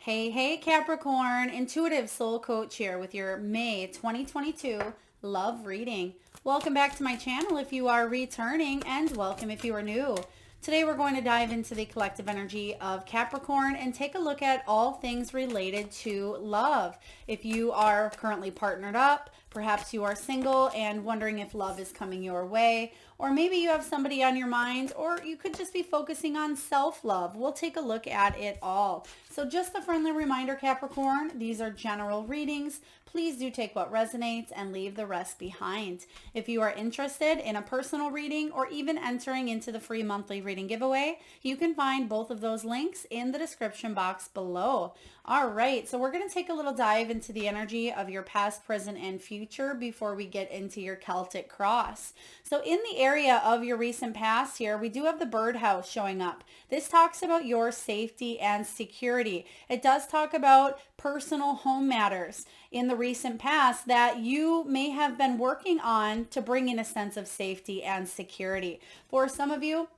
Hey, Capricorn, intuitive soul coach here with your May 2022 love reading. Welcome back to my channel if you are returning, and welcome if you are new. Today we're going to dive into the collective energy of Capricorn and take a look at all things related to love. If you are currently partnered up, perhaps you are single and wondering if love is coming your way, or maybe you have somebody on your mind, or you could just be focusing on self-love. We'll take a look at it all. So just a friendly reminder, Capricorn, these are general readings. Please do take what resonates and leave the rest behind. If you are interested in a personal reading or even entering into the free monthly reading giveaway, you can find both of those links in the description box below. All right, so we're going to take a little dive into the energy of your past, present, and future before we get into your Celtic cross. So in the area of your recent past here, we do have the birdhouse showing up. This talks about your safety and security. It does talk about personal home matters in the recent past that you may have been working on to bring in a sense of safety and security. For some of you,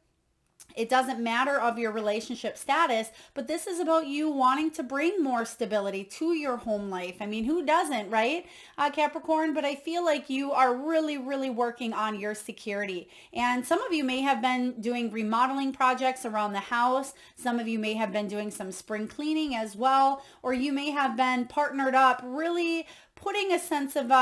it doesn't matter of your relationship status, but this is about you wanting to bring more stability to your home life. I mean, who doesn't, right, Capricorn? But I feel like you are really working on your security. And some of you may have been doing remodeling projects around the house. Some of you may have been doing some spring cleaning as well, or you may have been partnered up, really putting a sense of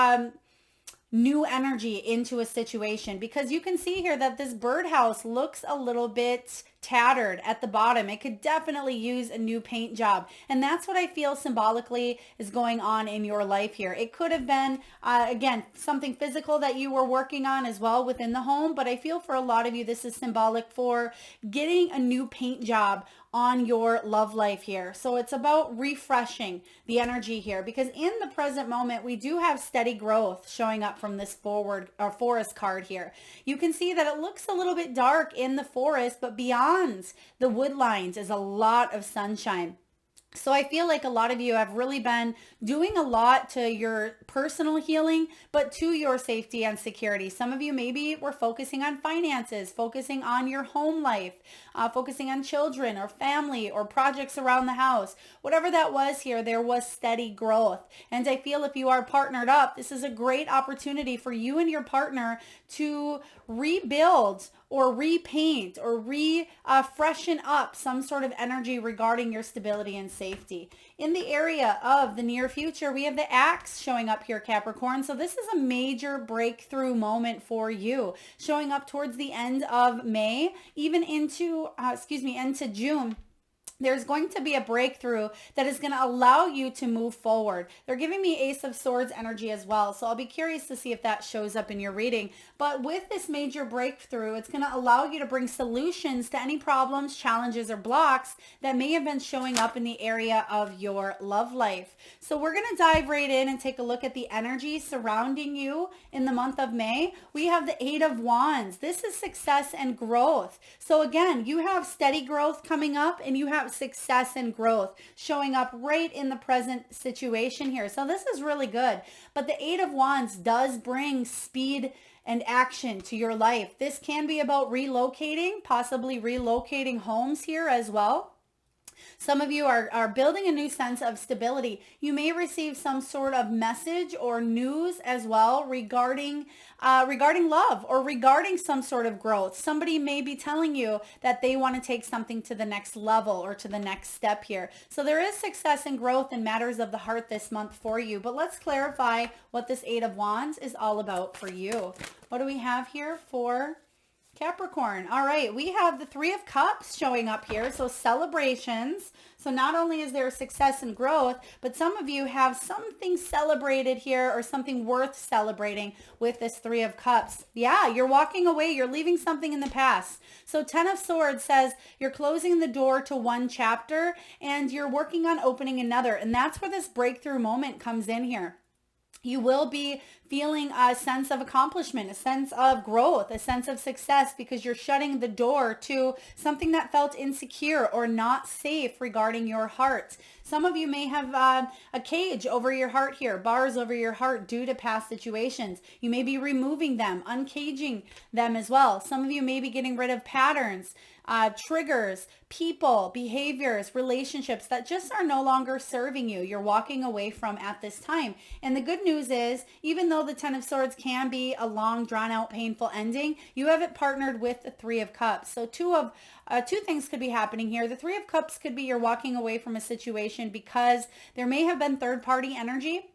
new energy into a situation, because you can see here that this birdhouse looks a little bit tattered at the bottom. It could definitely use a new paint job, and that's what I feel symbolically is going on in your life here. It could have been again, something physical that you were working on as well within the home, but I feel for a lot of you this is symbolic for getting a new paint job on your love life here. So it's about refreshing the energy here, because in the present moment we do have steady growth showing up from this forward or forest card here. You can see that it looks a little bit dark in the forest, but beyond the wood lines is a lot of sunshine. So I feel like a lot of you have really been doing a lot to your personal healing, but to your safety and security. Some of you maybe were focusing on finances, focusing on your home life, focusing on children or family or projects around the house. Whatever that was here, there was steady growth. And I feel if you are partnered up, this is a great opportunity for you and your partner to rebuild or repaint or freshen up some sort of energy regarding your stability and safety. In the area of the near future, we have the axe showing up here, Capricorn. So this is a major breakthrough moment for you, showing up towards the end of May, even into, into June. There's going to be a breakthrough that is going to allow you to move forward. They're giving me Ace of Swords energy as well, so I'll be curious to see if that shows up in your reading. But with this major breakthrough, it's going to allow you to bring solutions to any problems, challenges, or blocks that may have been showing up in the area of your love life. So we're going to dive right in and take a look at the energy surrounding you in the month of May. We have the Eight of Wands. This is success and growth. So again, you have steady growth coming up, and you have success and growth showing up right in the present situation here. So this is really good. But the Eight of Wands does bring speed and action to your life. This can be about relocating, possibly relocating homes here as well. Some of you are building a new sense of stability. You may receive some sort of message or news as well regarding love or regarding some sort of growth. Somebody may be telling you that they want to take something to the next level or to the next step here. So there is success and growth in matters of the heart this month for you. But let's clarify what this Eight of Wands is all about for you. What do we have here for Capricorn? All right, we have the Three of Cups showing up here. So celebrations. So not only is there success and growth, but some of you have something celebrated here or something worth celebrating with this Three of Cups. Yeah, you're walking away. You're leaving something in the past. So Ten of Swords says you're closing the door to one chapter and you're working on opening another. And that's where this breakthrough moment comes in here. You will be feeling a sense of accomplishment, a sense of growth, a sense of success, because you're shutting the door to something that felt insecure or not safe regarding your heart. Some of you may have a cage over your heart here, bars over your heart due to past situations. You may be removing them, uncaging them as well. Some of you may be getting rid of patterns triggers, people, behaviors, relationships that just are no longer serving you. You're walking away from at this time. And the good news is, even though the Ten of Swords can be a long, drawn out, painful ending, you have it partnered with the Three of Cups. So two things could be happening here. The Three of Cups could be you're walking away from a situation because there may have been third party energy.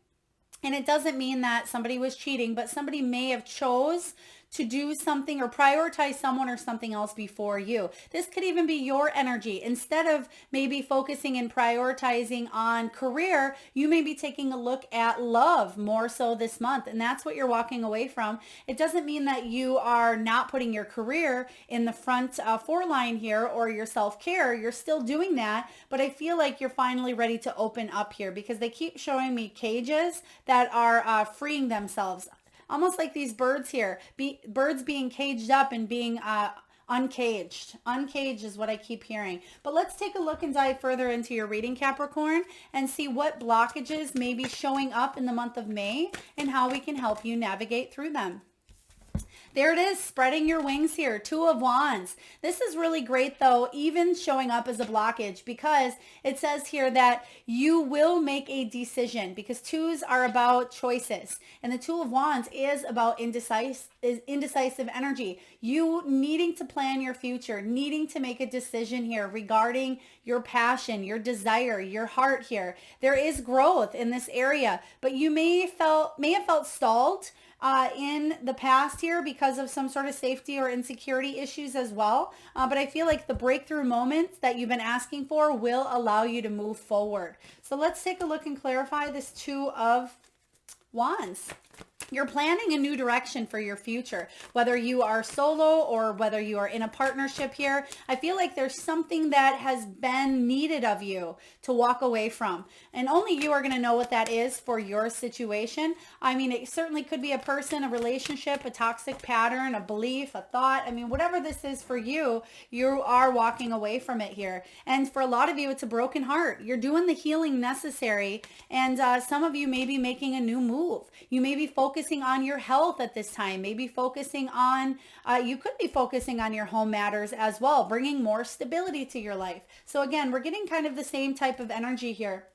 And it doesn't mean that somebody was cheating, but somebody may have chose to do something or prioritize someone or something else before you. This could even be your energy. Instead of maybe focusing and prioritizing on career, you may be taking a look at love more so this month. And that's what you're walking away from. It doesn't mean that you are not putting your career in the front foreline here or your self-care. You're still doing that. But I feel like you're finally ready to open up here because they keep showing me cages that are freeing themselves. Almost like these birds here, birds being caged up and being uncaged. Uncaged is what I keep hearing. But let's take a look and dive further into your reading, Capricorn, and see what blockages may be showing up in the month of May and how we can help you navigate through them. There it is, spreading your wings here, Two of Wands. This is really great though, even showing up as a blockage because it says here that you will make a decision because twos are about choices. And the Two of Wands is about indecisive energy. You needing to plan your future, needing to make a decision here regarding your passion, your desire, your heart here. There is growth in this area, but you may have felt stalled in the past here because of some sort of safety or insecurity issues as well. But I feel like the breakthrough moments that you've been asking for will allow you to move forward. So let's take a look and clarify this Two of Wands. You're planning a new direction for your future, whether you are solo or whether you are in a partnership here. I feel like there's something that has been needed of you to walk away from. And only you are going to know what that is for your situation. I mean, it certainly could be a person, a relationship, a toxic pattern, a belief, a thought. I mean, whatever this is for you, you are walking away from it here. And for a lot of you, it's a broken heart. You're doing the healing necessary. And some of you may be making a new move. You may be focusing on your health at this time, maybe focusing on, you could be focusing on your home matters as well, bringing more stability to your life. So again, we're getting kind of the same type of energy here.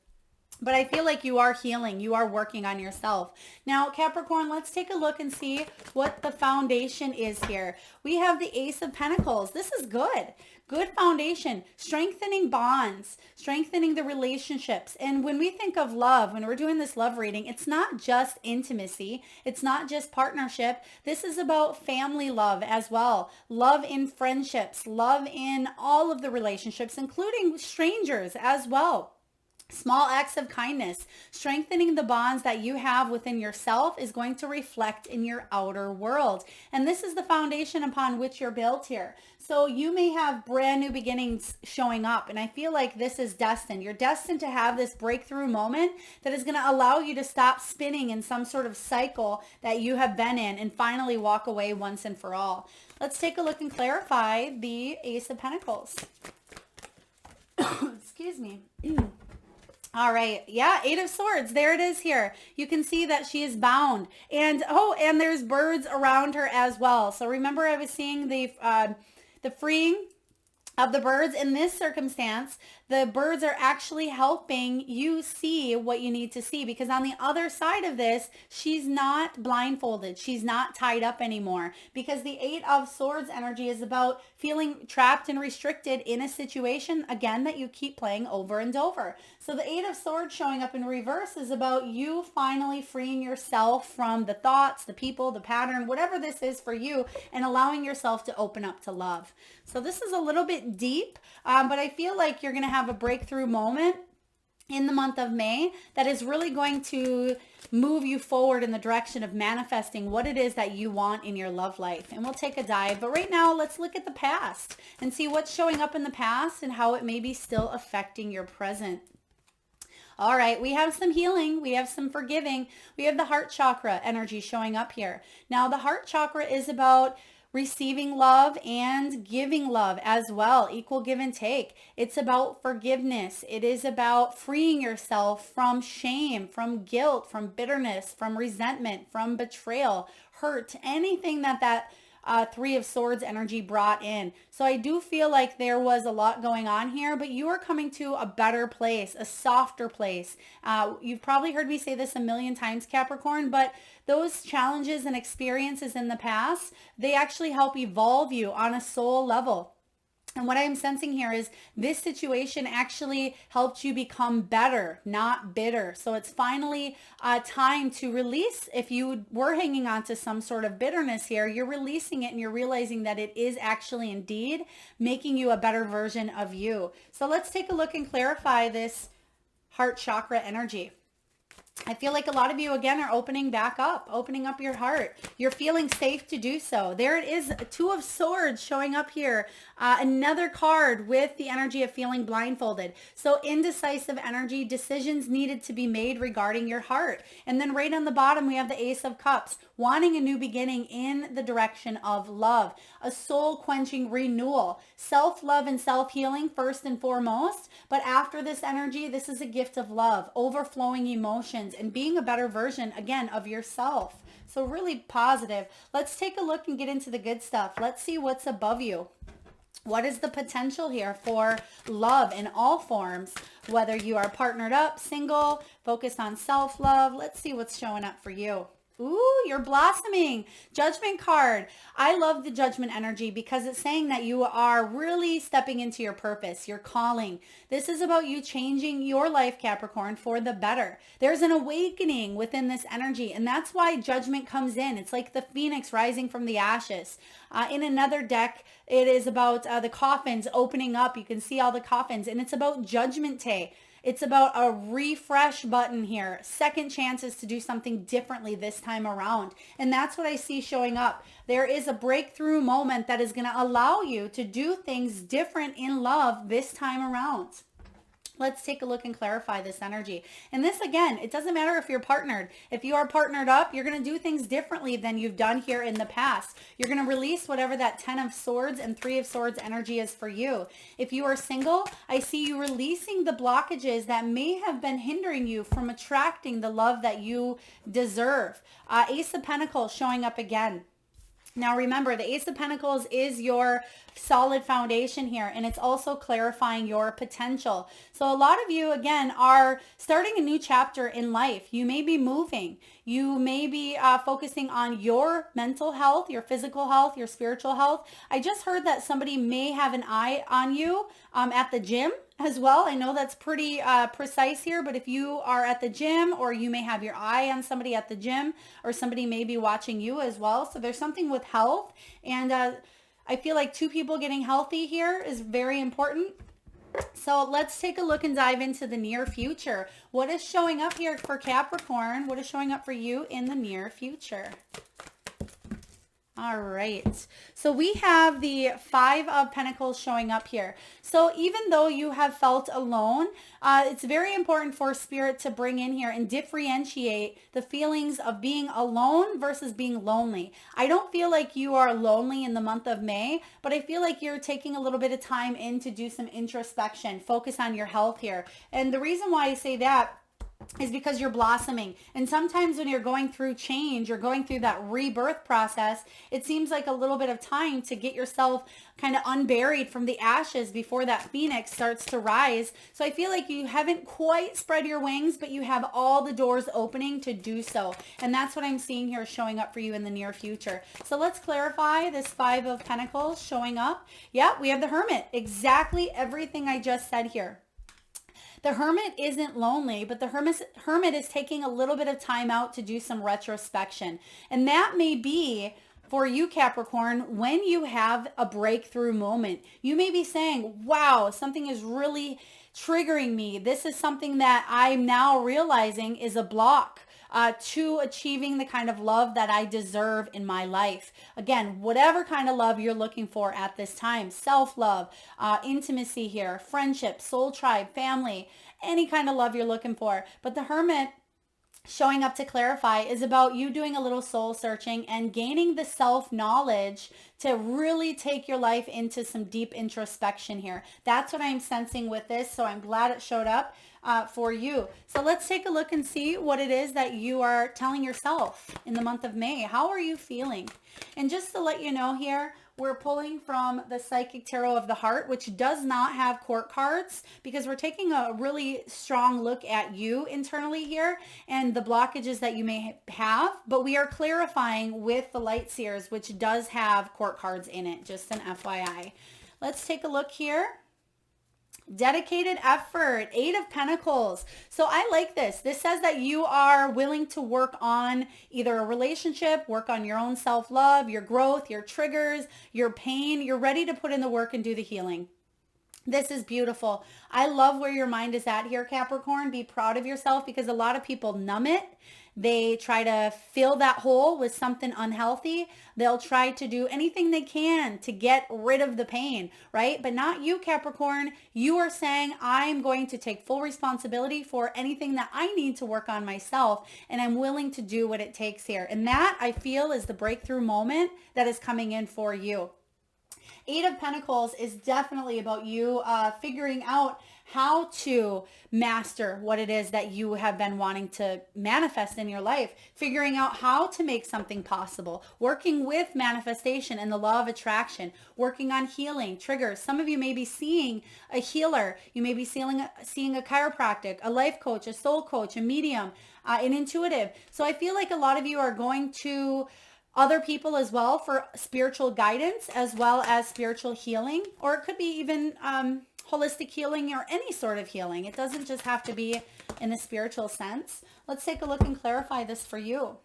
But I feel like you are healing. You are working on yourself. Now, Capricorn, let's take a look and see what the foundation is here. We have the Ace of Pentacles. This is good. Good foundation, strengthening bonds, strengthening the relationships. And when we think of love, when we're doing this love reading, it's not just intimacy. It's not just partnership. This is about family love as well. Love in friendships, love in all of the relationships, including strangers as well. Small acts of kindness, strengthening the bonds that you have within yourself is going to reflect in your outer world. And this is the foundation upon which you're built here. So you may have brand new beginnings showing up. And I feel like this is destined. You're destined to have this breakthrough moment that is going to allow you to stop spinning in some sort of cycle that you have been in and finally walk away once and for all. Let's take a look and clarify the Ace of Pentacles. Excuse me. All right. Yeah. Eight of Swords. There it is here. You can see that she is bound. And, and there's birds around her as well. So remember I was seeing the freeing of the birds. In this circumstance, the birds are actually helping you see what you need to see, because on the other side of this, she's not blindfolded. She's not tied up anymore, because the Eight of Swords energy is about feeling trapped and restricted in a situation, again, that you keep playing over and over. So the Eight of Swords showing up in reverse is about you finally freeing yourself from the thoughts, the people, the pattern, whatever this is for you, and allowing yourself to open up to love. So this is a little bit deep, but I feel like you're going to have a breakthrough moment in the month of May that is really going to move you forward in the direction of manifesting what it is that you want in your love life. And we'll take a dive. But right now, let's look at the past and see what's showing up in the past and how it may be still affecting your present. All right, we have some healing. We have some forgiving. We have the heart chakra energy showing up here. Now, the heart chakra is about receiving love and giving love as well, equal give and take. It's about forgiveness. It is about freeing yourself from shame, from guilt, from bitterness, from resentment, from betrayal, hurt, anything that Three of Swords energy brought in. So I do feel like there was a lot going on here, but you are coming to a better place, a softer place. You've probably heard me say this a million times, Capricorn, but those challenges and experiences in the past, they actually help evolve you on a soul level. And what I'm sensing here is this situation actually helped you become better, not bitter. So it's finally time to release. If you were hanging on to some sort of bitterness here, you're releasing it and you're realizing that it is actually indeed making you a better version of you. So let's take a look and clarify this heart chakra energy. I feel like a lot of you, again, are opening up your heart. You're feeling safe to do so. There it is, Two of Swords showing up here. Another card with the energy of feeling blindfolded. So indecisive energy, decisions needed to be made regarding your heart. And then right on the bottom, we have the Ace of Cups, wanting a new beginning in the direction of love. A soul-quenching renewal. Self-love and self-healing first and foremost. But after this energy, this is a gift of love, overflowing emotions, and being a better version, again, of yourself. So really positive. Let's take a look and get into the good stuff. Let's see what's above you. What is the potential here for love in all forms? Whether you are partnered up, single, focused on self-love. Let's see what's showing up for you. Ooh, you're blossoming. Judgment card. I love the Judgment energy because it's saying that you are really stepping into your purpose, your calling. This is about you changing your life, Capricorn, for the better. There's an awakening within this energy, and that's why Judgment comes in. It's like the phoenix rising from the ashes. In another deck, it is about the coffins opening up. You can see all the coffins, and it's about Judgment Day. It's about a refresh button here. Second chances to do something differently this time around. And that's what I see showing up. There is a breakthrough moment that is going to allow you to do things different in love this time around. Let's take a look and clarify this energy. And this, again, it doesn't matter if you're partnered. If you are partnered up, you're going to do things differently than you've done here in the past. You're going to release whatever that 10 of Swords and 3 of Swords energy is for you. If you are single, I see you releasing the blockages that may have been hindering you from attracting the love that you deserve. Ace of Pentacles showing up again. Now remember, the Ace of Pentacles is your solid foundation here, and it's also clarifying your potential. So a lot of you, again, are starting a new chapter in life. You may be moving. You may be focusing on your mental health, your physical health, your spiritual health. I just heard that somebody may have an eye on you at the gym as well. I know that's pretty precise here, but if you are at the gym, or you may have your eye on somebody at the gym, or somebody may be watching you as well. So there's something with health, and I feel like 2 people getting healthy here is very important. So let's take a look and dive into the near future. What is showing up here for Capricorn? What is showing up for you in the near future? All right. So we have the 5 of Pentacles showing up here. So even though you have felt alone, it's very important for Spirit to bring in here and differentiate the feelings of being alone versus being lonely. I don't feel like you are lonely in the month of May, but I feel like you're taking a little bit of time in to do some introspection, focus on your health here. And the reason why I say that is because you're blossoming. And sometimes when you're going through change, you're going through that rebirth process, it seems like a little bit of time to get yourself kind of unburied from the ashes before that phoenix starts to rise. So I feel like you haven't quite spread your wings, but you have all the doors opening to do so. And that's what I'm seeing here showing up for you in the near future. So let's clarify this 5 of Pentacles showing up. Yeah, we have the Hermit. Exactly everything I just said here. The Hermit isn't lonely, but the Hermit is taking a little bit of time out to do some retrospection. And that may be for you, Capricorn, when you have a breakthrough moment. You may be saying, wow, something is really triggering me. This is something that I'm now realizing is a block to achieving the kind of love that I deserve in my life. Again, whatever kind of love you're looking for at this time, self-love, intimacy here, friendship, soul tribe, family, any kind of love you're looking for. But the Hermit showing up to clarify is about you doing a little soul searching and gaining the self-knowledge to really take your life into some deep introspection here. That's what I'm sensing with this, so I'm glad it showed up. for you. So let's take a look and see what it is that you are telling yourself in the month of May. How are you feeling? And just to let you know here, we're pulling from the Psychic Tarot of the Heart, which does not have court cards, because we're taking a really strong look at you internally here and the blockages that you may have. But we are clarifying with the Light Seers, which does have court cards in it, just an FYI. Let's take a look here. Dedicated effort, 8 of Pentacles. So I like this. This says that you are willing to work on either a relationship, work on your own self-love, your growth, your triggers, your pain. You're ready to put in the work and do the healing. This is beautiful. I love where your mind is at here, Capricorn. Be proud of yourself, because a lot of people numb it. They try to fill that hole with something unhealthy. They'll try to do anything they can to get rid of the pain, right? But not you, Capricorn. You are saying, I'm going to take full responsibility for anything that I need to work on myself, and I'm willing to do what it takes here. And that, I feel, is the breakthrough moment that is coming in for you. 8 of Pentacles is definitely about you figuring out how to master what it is that you have been wanting to manifest in your life, figuring out how to make something possible, working with manifestation and the law of attraction, working on healing, triggers. Some of you may be seeing a healer. You may be seeing a chiropractic, a life coach, a soul coach, a medium, an intuitive. So I feel like a lot of you are going to other people as well for spiritual guidance, as well as spiritual healing, or it could be even holistic healing or any sort of healing. It doesn't just have to be in a spiritual sense. Let's take a look and clarify this for you.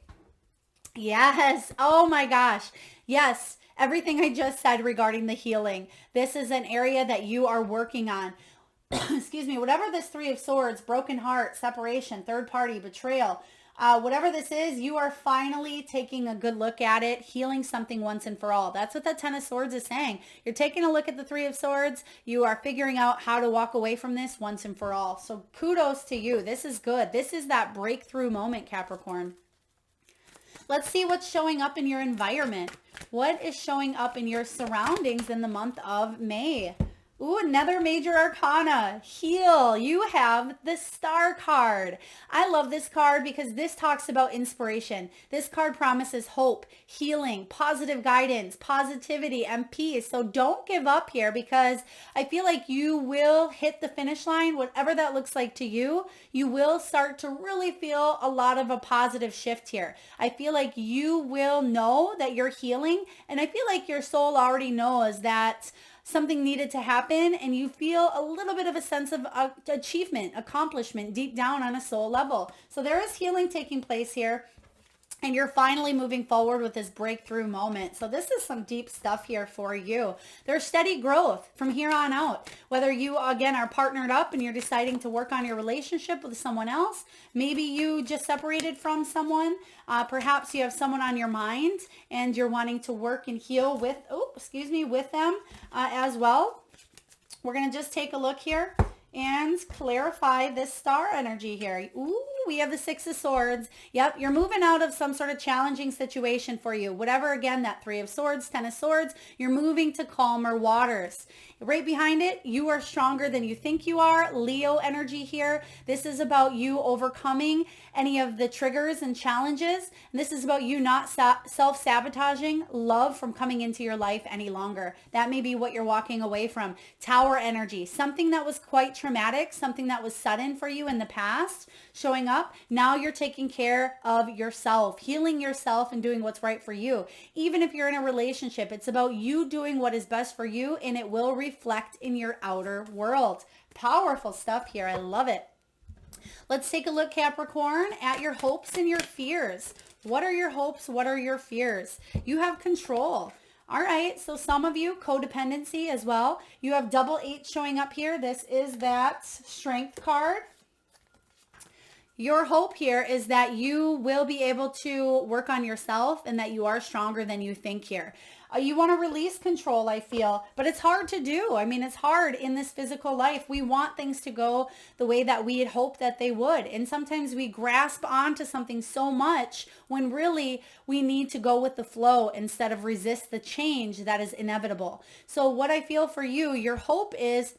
Yes. Oh my gosh. Yes. Everything I just said regarding the healing. This is an area that you are working on. Excuse me. Whatever this 3 of Swords, broken heart, separation, third party, betrayal, whatever this is, you are finally taking a good look at it, healing something once and for all. That's what the 10 of Swords is saying. You're taking a look at the 3 of Swords. You are figuring out how to walk away from this once and for all. So kudos to you. This is good. This is that breakthrough moment, Capricorn. Let's see what's showing up in your environment. What is showing up in your surroundings in the month of May? Ooh, another major arcana, heal. You have the Star card. I love this card because this talks about inspiration. This card promises hope, healing, positive guidance, positivity, and peace. So don't give up here, because I feel like you will hit the finish line, whatever that looks like to you. You will start to really feel a lot of a positive shift here. I feel like you will know that you're healing, and I feel like your soul already knows that something needed to happen, and you feel a little bit of a sense of achievement, accomplishment deep down on a soul level. So there is healing taking place here, and you're finally moving forward with this breakthrough moment. So this is some deep stuff here for you. There's steady growth from here on out. Whether you, again, are partnered up and you're deciding to work on your relationship with someone else, maybe you just separated from someone, perhaps you have someone on your mind and you're wanting to work and heal with, with them as well. We're going to just take a look here and clarify this star energy here. Ooh, we have the 6 of Swords. Yep, you're moving out of some sort of challenging situation for you. Whatever, again, that 3 of Swords, 10 of Swords, you're moving to calmer waters. Right behind it, you are stronger than you think you are. Leo energy here. This is about you overcoming any of the triggers and challenges. And this is about you not self-sabotaging love from coming into your life any longer. That may be what you're walking away from. Tower energy, something that was quite traumatic, something that was sudden for you in the past, showing up. Now you're taking care of yourself, healing yourself, and doing what's right for you. Even if you're in a relationship, it's about you doing what is best for you, and it will reflect in your outer world. Powerful stuff here. I love it. Let's take a look, Capricorn, at your hopes and your fears. What are your hopes? What are your fears? You have control. All right, so some of you, codependency as well. You have double 8 showing up here. This is that strength card. Your hope here is that you will be able to work on yourself and that you are stronger than you think here. You want to release control, I feel, but it's hard to do. I mean, it's hard in this physical life. We want things to go the way that we had hoped that they would. And sometimes we grasp onto something so much when really we need to go with the flow instead of resist the change that is inevitable. So what I feel for you, your hope is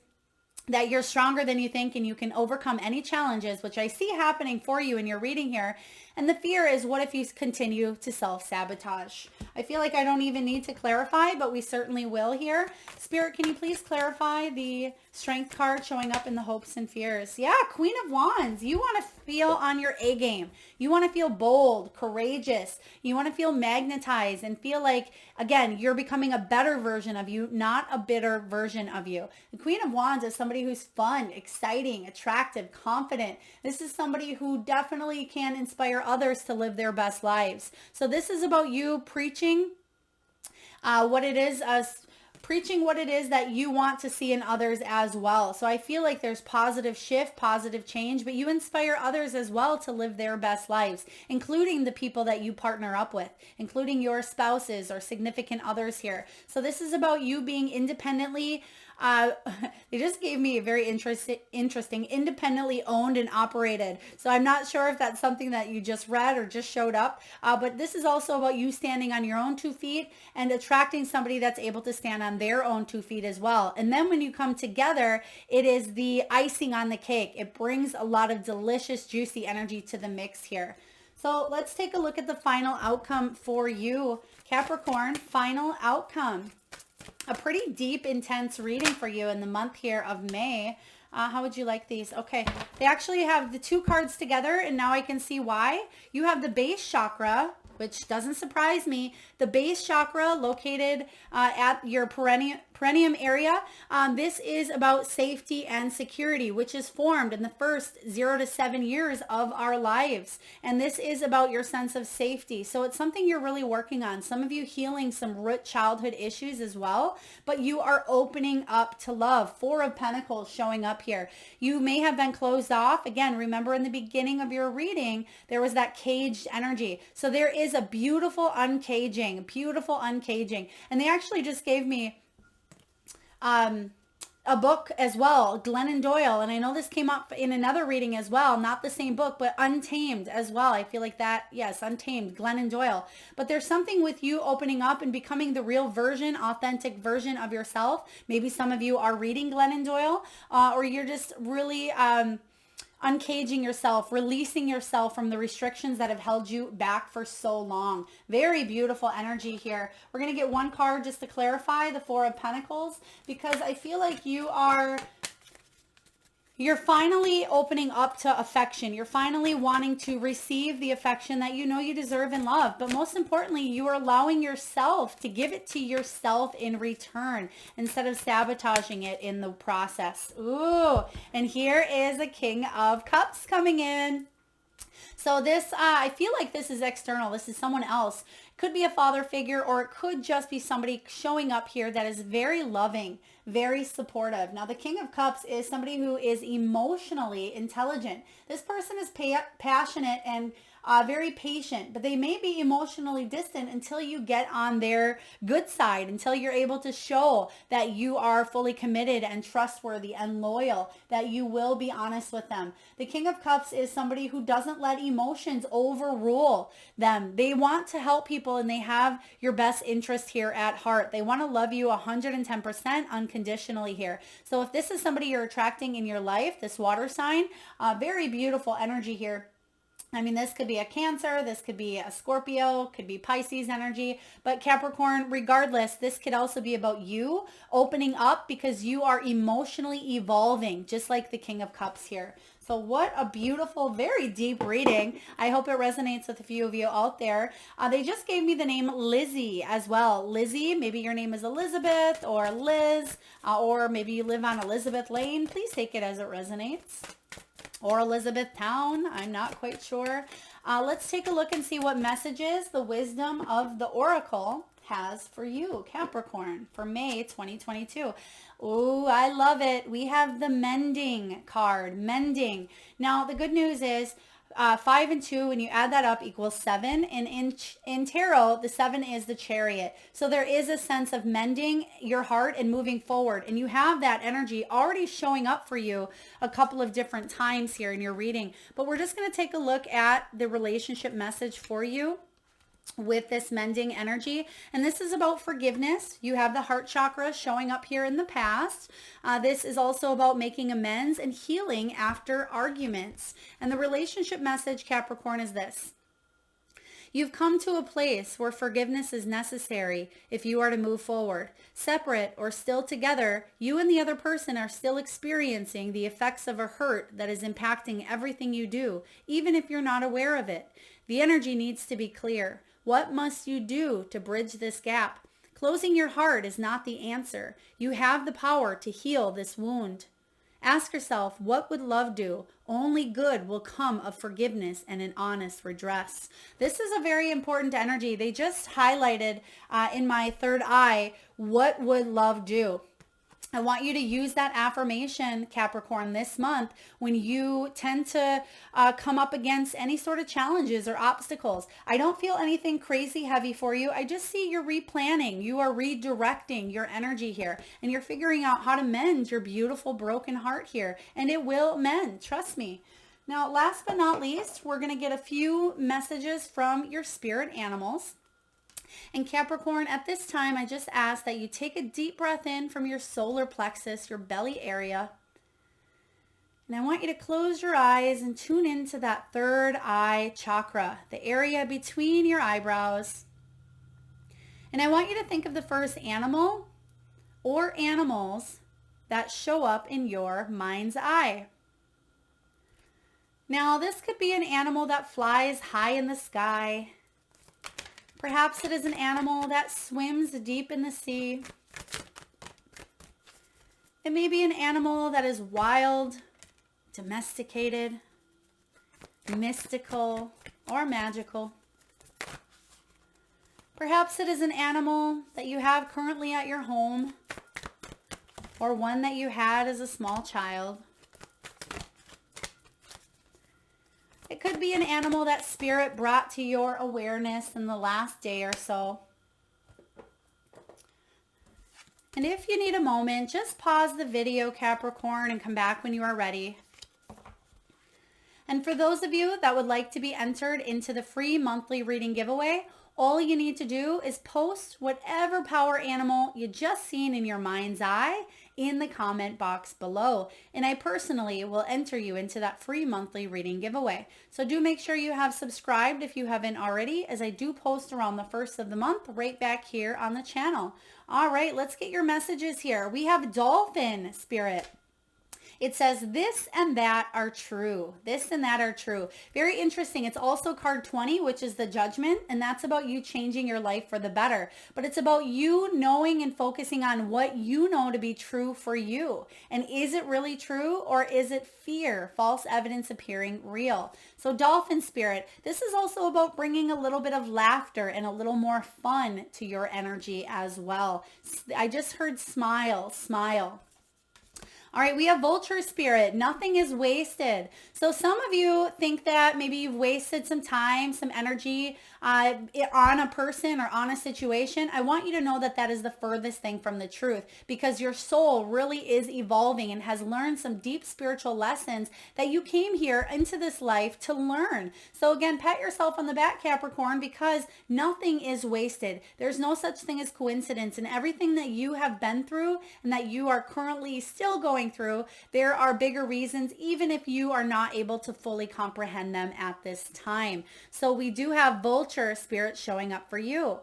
that you're stronger than you think and you can overcome any challenges, which I see happening for you in your reading here. And the fear is, what if you continue to self-sabotage? I feel like I don't even need to clarify, but we certainly will here. Spirit, can you please clarify the Strength card showing up in the hopes and fears? Yeah, Queen of Wands. You want to feel on your A game. You want to feel bold, courageous. You want to feel magnetized and feel like, again, you're becoming a better version of you, not a bitter version of you. The Queen of Wands is somebody who's fun, exciting, attractive, confident. This is somebody who definitely can inspire others to live their best lives. So this is about you preaching what it is that you want to see in others as well. So I feel like there's positive shift, positive change, but you inspire others as well to live their best lives, including the people that you partner up with, including your spouses or significant others here. So this is about you being independently they just gave me a very interesting, independently owned and operated. So I'm not sure if that's something that you just read or just showed up. But this is also about you standing on your own 2 feet and attracting somebody that's able to stand on their own 2 feet as well. And then when you come together, it is the icing on the cake. It brings a lot of delicious, juicy energy to the mix here. So let's take a look at the final outcome for you, Capricorn. Final outcome. A pretty deep, intense reading for you in the month here of May. How would you like these? Okay, they actually have the 2 cards together, and now I can see why. You have the base chakra, which doesn't surprise me. The base chakra located at your perineum area. This is about safety and security, which is formed in the first 0 to 7 years of our lives. And this is about your sense of safety. So it's something you're really working on. Some of you healing some root childhood issues as well, but you are opening up to love. 4 of Pentacles showing up here. You may have been closed off. Again, remember in the beginning of your reading, there was that caged energy. So there is a beautiful uncaging. And they actually just gave me a book as well, Glennon Doyle. And I know this came up in another reading as well, not the same book, but Untamed as well. I feel like that, yes, Untamed, Glennon Doyle. But there's something with you opening up and becoming the real version, authentic version of yourself. Maybe some of you are reading Glennon Doyle, or you're just really uncaging yourself, releasing yourself from the restrictions that have held you back for so long. Very beautiful energy here. We're going to get 1 card just to clarify, the 4 of Pentacles, because I feel like you're finally opening up to affection. You're finally wanting to receive the affection that you know you deserve and love. But most importantly, you are allowing yourself to give it to yourself in return instead of sabotaging it in the process. Ooh, and here is a King of Cups coming in. So this, I feel like this is external. This is someone else. Could be a father figure, or it could just be somebody showing up here that is very loving, very supportive. Now, the King of Cups is somebody who is emotionally intelligent. This person is passionate and very patient, but they may be emotionally distant until you get on their good side, until you're able to show that you are fully committed and trustworthy and loyal, that you will be honest with them. The King of Cups is somebody who doesn't let emotions overrule them. They want to help people and they have your best interest here at heart. They want to love you 110% unconditionally here. So if this is somebody you're attracting in your life, this water sign, very beautiful energy here. I mean, this could be a Cancer, this could be a Scorpio, could be Pisces energy, but Capricorn, regardless, this could also be about you opening up because you are emotionally evolving, just like the King of Cups here. So what a beautiful, very deep reading. I hope it resonates with a few of you out there. They just gave me the name Lizzie as well. Lizzie, maybe your name is Elizabeth or Liz, or maybe you live on Elizabeth Lane. Please take it as it resonates. Or Elizabethtown, I'm not quite sure. Let's take a look and see what messages the wisdom of the Oracle has for you, Capricorn, for May 2022. Oh, I love it. We have the Mending card, Mending. Now, the good news is 5 and 2, when you add that up, equals 7. And in tarot, the 7 is the Chariot. So there is a sense of mending your heart and moving forward. And you have that energy already showing up for you a couple of different times here in your reading. But we're just going to take a look at the relationship message for you. with this mending energy. And this is about forgiveness. You have the heart chakra showing up here in the past. This is also about making amends and healing after arguments. And the relationship message, Capricorn, is this. You've come to a place where forgiveness is necessary if you are to move forward. Separate or still together, you and the other person are still experiencing the effects of a hurt that is impacting everything you do, even if you're not aware of it. The energy needs to be clear. What must you do to bridge this gap? Closing your heart is not the answer. You have the power to heal this wound. Ask yourself, what would love do? Only good will come of forgiveness and an honest redress. This is a very important energy. They just highlighted in my third eye, what would love do? I want you to use that affirmation, Capricorn, this month when you tend to come up against any sort of challenges or obstacles. I don't feel anything crazy heavy for you. I just see you're replanning. You are redirecting your energy here, and you're figuring out how to mend your beautiful broken heart here, and it will mend. Trust me. Now, last but not least, we're going to get a few messages from your spirit animals. And Capricorn, at this time, I just ask that you take a deep breath in from your solar plexus, your belly area. And I want you to close your eyes and tune into that third eye chakra, the area between your eyebrows. And I want you to think of the first animal or animals that show up in your mind's eye. Now, this could be an animal that flies high in the sky. Perhaps it is an animal that swims deep in the sea. It may be an animal that is wild, domesticated, mystical, or magical. Perhaps it is an animal that you have currently at your home, or one that you had as a small child. It could be an animal that spirit brought to your awareness in the last day or so. And if you need a moment, just pause the video, Capricorn, and come back when you are ready. And for those of you that would like to be entered into the free monthly reading giveaway, all you need to do is post whatever power animal you just seen in your mind's eye in the comment box below. And I personally will enter you into that free monthly reading giveaway. So do make sure you have subscribed if you haven't already, as I do post around the first of the month right back here on the channel. All right, let's get your messages here. We have Dolphin Spirit. It says, this and that are true. This and that are true. Very interesting. It's also card 20, which is the judgment. And that's about you changing your life for the better. But it's about you knowing and focusing on what you know to be true for you. And is it really true, or is it fear? False evidence appearing real. So Dolphin Spirit, this is also about bringing a little bit of laughter and a little more fun to your energy as well. I just heard smile, smile. All right, we have Vulture Spirit. Nothing is wasted. So some of you think that maybe you've wasted some time, some energy on a person or on a situation. I want you to know that that is the furthest thing from the truth, because your soul really is evolving and has learned some deep spiritual lessons that you came here into this life to learn. So again, pat yourself on the back, Capricorn, because nothing is wasted. There's no such thing as coincidence, and everything that you have been through and that you are currently still going through, there are bigger reasons, even if you are not able to fully comprehend them at this time. So we do have Vulture Spirit showing up for you.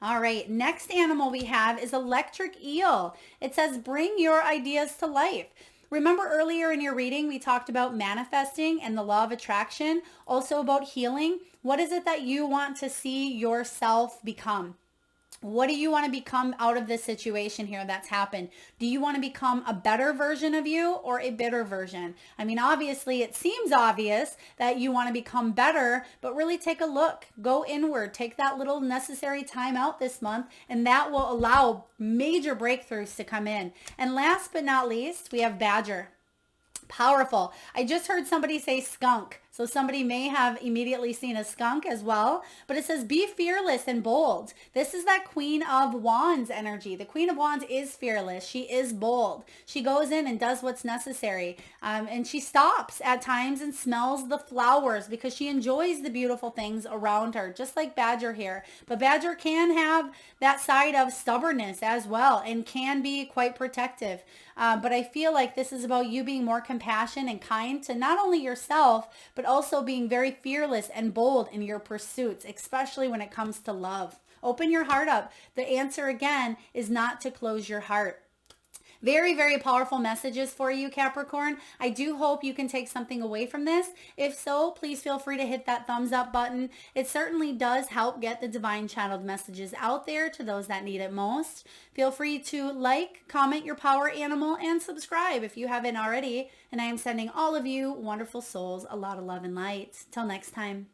All right, next animal we have is Electric Eel. It says, bring your ideas to life. Remember earlier in your reading, we talked about manifesting and the law of attraction, also about healing. What is it that you want to see yourself become? What do you want to become out of this situation here that's happened? Do you want to become a better version of you or a bitter version? I mean, obviously, it seems obvious that you want to become better, but really take a look. Go inward. Take that little necessary time out this month, and that will allow major breakthroughs to come in. And last but not least, we have Badger. Powerful. I just heard somebody say skunk. So somebody may have immediately seen a skunk as well, but it says be fearless and bold. This is that Queen of Wands energy. The Queen of Wands is fearless. She is bold. She goes in and does what's necessary. And she stops at times and smells the flowers because she enjoys the beautiful things around her, just like Badger here. But Badger can have that side of stubbornness as well and can be quite protective. But I feel like this is about you being more compassionate and kind to not only yourself, but also being very fearless and bold in your pursuits, especially when it comes to love. Open your heart up. The answer again is not to close your heart. Very, very powerful messages for you, Capricorn. I do hope you can take something away from this. If so, please feel free to hit that thumbs up button. It certainly does help get the divine channeled messages out there to those that need it most. Feel free to like, comment your power animal, and subscribe if you haven't already. And I am sending all of you wonderful souls a lot of love and light. Till next time.